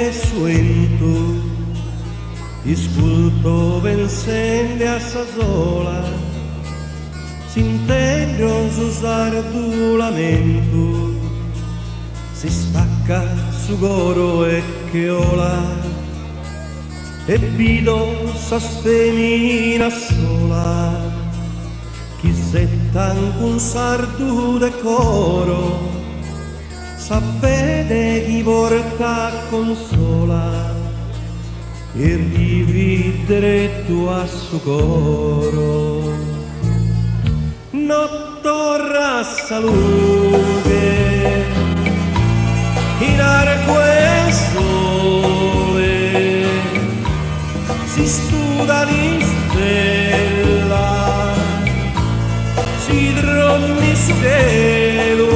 e suento, isculto vencende a sa sola, s'intende su sardo lamento, si stacca su coro e cheola, e vedo sa femina sola, chi se tanto un sardo de coro, sapete chi porta consola e dividere tu a suo coro. Nottorra salute in aria sole si studa di stella si drommi su cielo.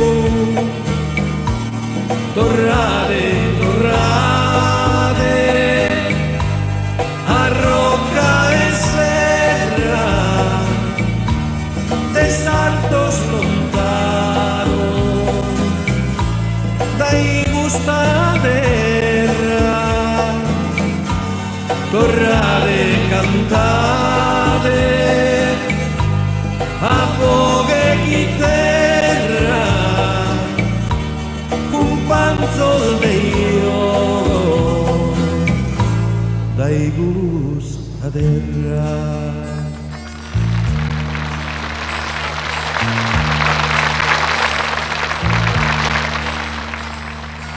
Torrate, torrate a rocca e serra, te salto lontano dai gusta terra. Torrate, cantate a poche chitarra, panzo Dio dai gusta terra.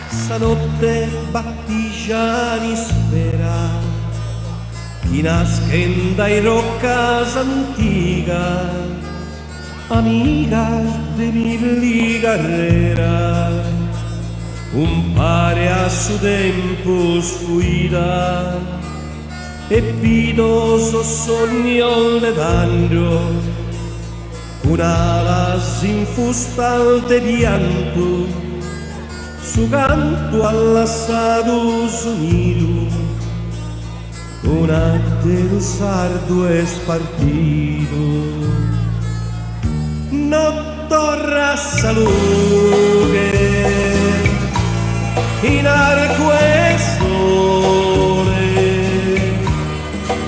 Stanotte battigiani spera chi nasce dai roccas antica, amica de Milli Carrera, un pare a suo tempo sfuita e pido so sogno le danno un'ala s'infusta de pianto su canto all'assato sonido un altro sardo è spartito. Non torna salute in aria sole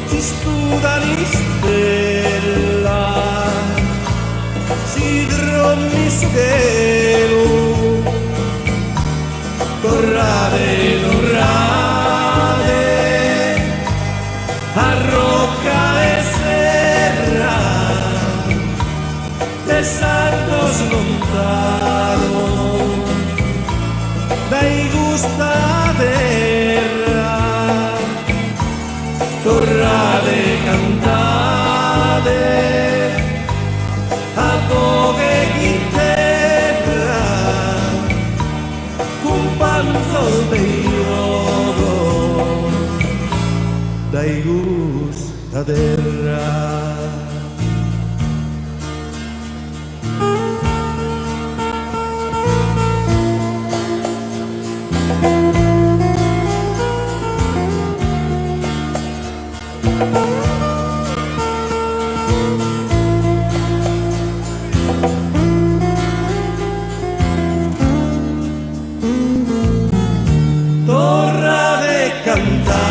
si studa di stella si drommi su cielo. Torrate, torrate a rocca e serra te salto lontano dai gusta terra. Torrate, cantate a poche chitarra, un panzo Dio dai gusta terra. Torrate, cantate